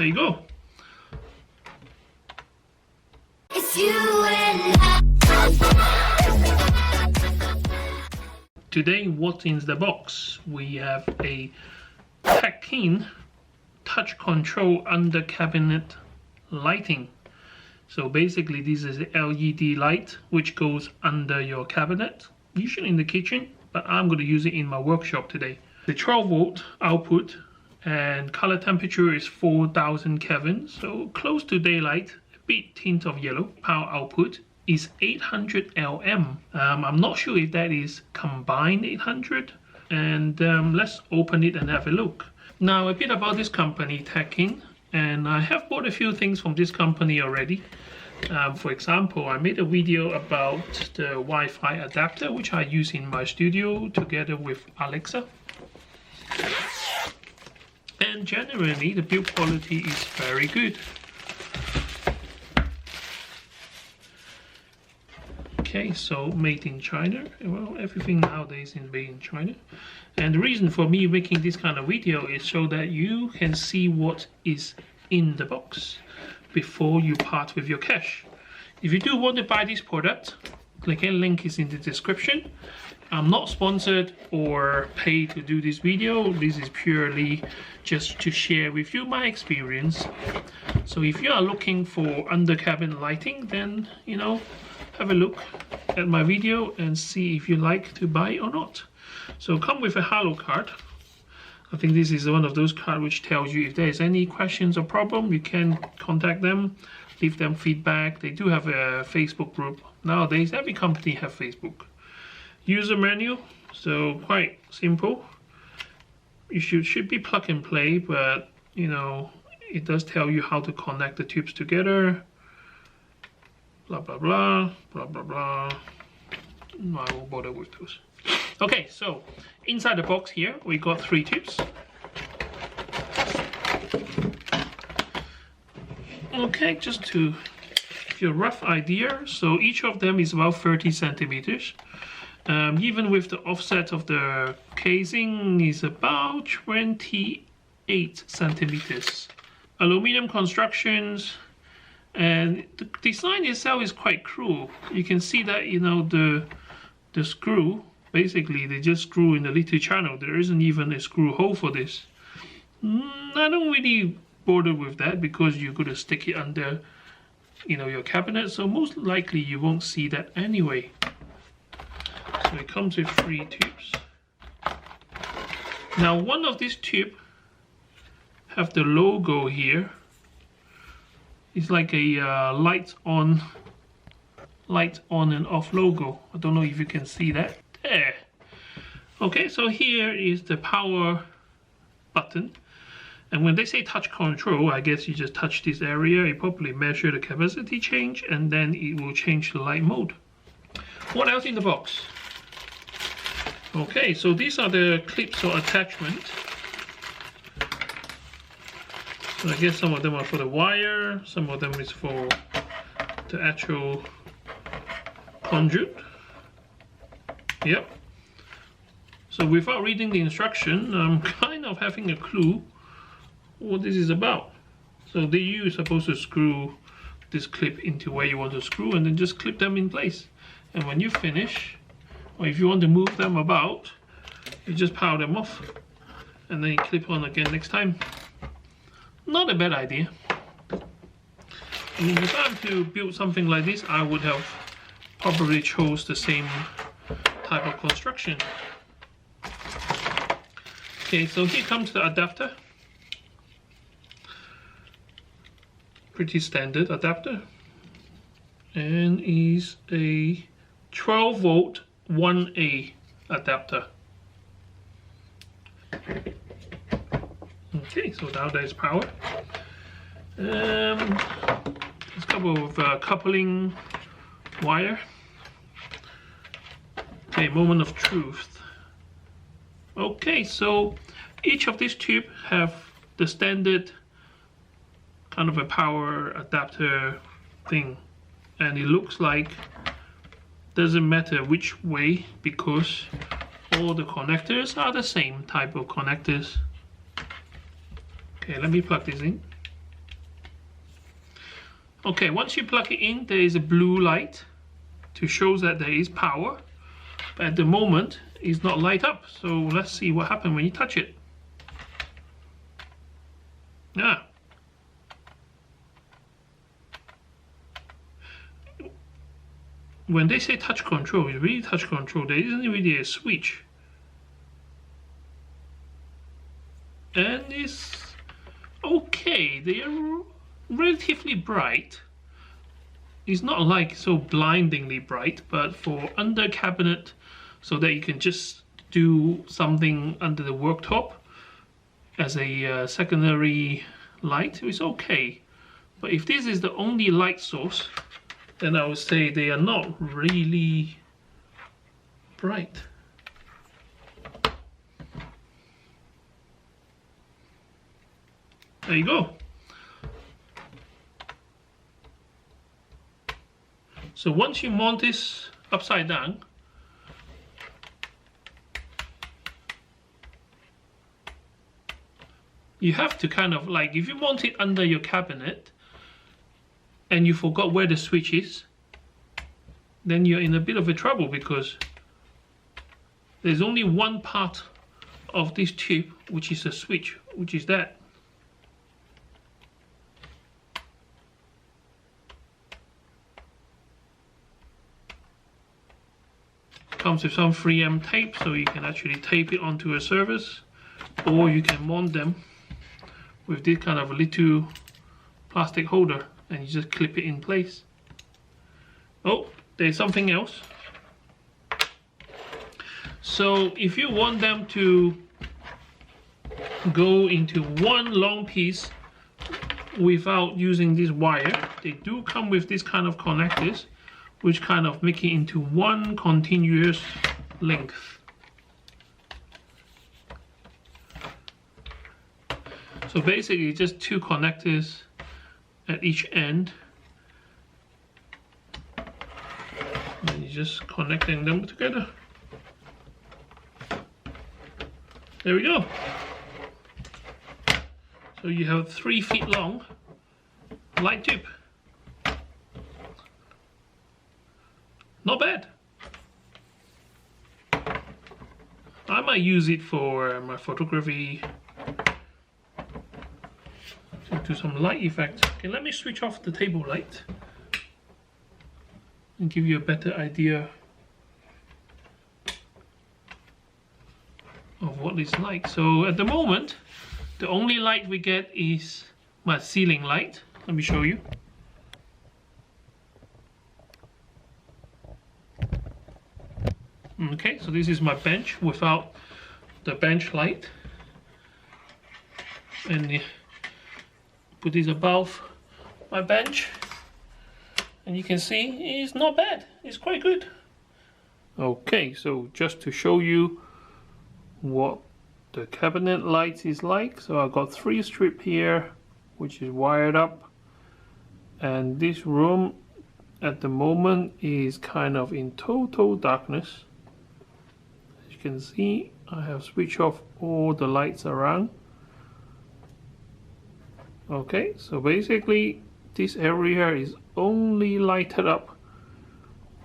there you go. It's you and I. Today, what's in the box? We have a Teckin touch control under cabinet lighting. So basically this is an LED light which goes under your cabinet, usually in the kitchen, but I'm going to use it in my workshop today. The 12 volt output and color temperature is 4000 Kelvin, so close to daylight, a bit tint of yellow. Power output is 800 Lm. I'm not sure if that is combined 800, and let's open it and have a look. Now a bit about this company, Teckin, and I have bought a few things from this company already. For example, I made a video about the Wi-Fi adapter which I use in my studio together with Alexa. And generally the build quality is very good. Okay, so made in China. Well, everything nowadays is made in China. And the reason for me making this kind of video is so that you can see what is in the box before you part with your cash. If you do want to buy this product, click a link is in the description. I'm not sponsored or paid to do this video. This is purely just to share with you my experience. So if you are looking for under cabin lighting, then you know, have a look at my video and see if you like to buy or not. So come with a Hello card. I think this is one of those cards which tells you if there is any questions or problem, you can contact them, leave them feedback. They do have a Facebook group. Nowadays, every company have Facebook. User manual, so quite simple. You should be plug and play, but you know, it does tell you how to connect the tubes together. Blah, blah, blah, blah, blah, blah. No, I won't bother with those. Okay, so inside the box here, we got 3 tubes. Okay, just to give you a rough idea, so each of them is about 30 centimeters. Even with the offset of the casing is about 28 centimeters. Aluminum constructions, and the design itself is quite cool. You can see that, you know, the screw, basically they just screw in the little channel. There isn't even a screw hole for this. I don't really bother with that because you're going to stick it under, you know, your cabinet, so most likely you won't see that anyway. So it comes with 3 tubes. Now one of these tubes have the logo here. It's like a light on and off logo. I don't know if you can see that. There. Okay, so here is the power button. And when they say touch control, I guess you just touch this area. You probably measure the capacity change and then it will change the light mode. What else in the box? Okay, so these are the clips or attachment. So I guess some of them are for the wire, some of them is for the actual conduit. Yep. So without reading the instruction, I'm kind of having a clue what this is about. So you're supposed to screw this clip into where you want to screw and then just clip them in place. And when you finish, or if you want to move them about, you just power them off and then you clip on again next time. Not a bad idea. And if I had to build something like this, I would have probably chose the same type of construction. Okay, so here comes the adapter. Pretty standard adapter. And is a 12 volt 1A adapter. Okay, so now there's power. There's a couple of coupling wire. Okay, moment of truth. Okay, so each of these tubes have the standard kind of a power adapter thing, and it looks like doesn't matter which way because all the connectors are the same type of connectors. Okay, let me plug this in. Okay, once you plug it in, there is a blue light to show that there is power, but at the moment it's not light up. So let's see what happens when you touch it. Yeah. When they say touch control, it's really touch control. There isn't really a switch. And it's okay. They are relatively bright. It's not like so blindingly bright, but for under cabinet, so that you can just do something under the worktop as a secondary light, it's okay. But if this is the only light source, then I would say they are not really bright. There you go. So once you mount this upside down, you have to kind of like, if you mount it under your cabinet and you forgot where the switch is, then you're in a bit of a trouble, because there's only one part of this chip which is a switch, which is that. Comes with some 3M tape, so you can actually tape it onto a surface, or you can mount them with this kind of a little plastic holder and you just clip it in place. Oh, there's something else. So if you want them to go into one long piece without using this wire, they do come with this kind of connectors, which kind of make it into one continuous length. So basically just two connectors at each end, and you're just connecting them together. There we go. So you have 3 feet long light tube. Not bad. I might use it for my photography, to do some light effects. Okay, let me switch off the table light and give you a better idea of what it's like. So at the moment, the only light we get is my ceiling light. Let me show you. Okay, so this is my bench without the bench light, and put this above my bench, and you can see it's not bad, it's quite good. Okay, so just to show you what the cabinet light is like, so I've got 3 strips here which is wired up, and this room at the moment is kind of in total darkness. Can see I have switched off all the lights around. Okay, so basically this area is only lighted up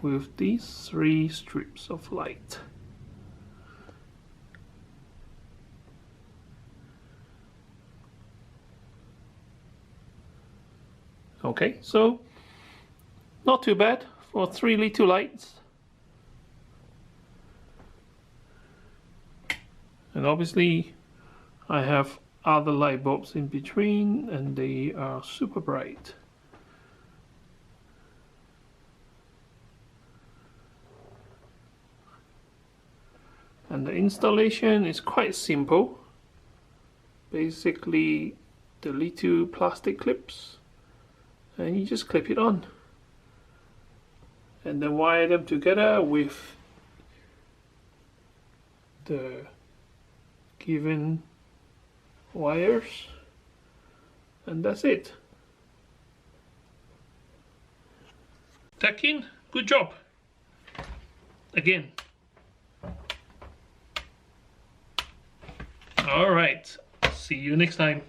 with these 3 strips of light. Okay, so not too bad for 3 little lights. And obviously I have other light bulbs in between, and they are super bright. And the installation is quite simple. Basically the little plastic clips, and you just clip it on and then wire them together with the given wires, and that's it. Teckin, good job again. All right, see you next time.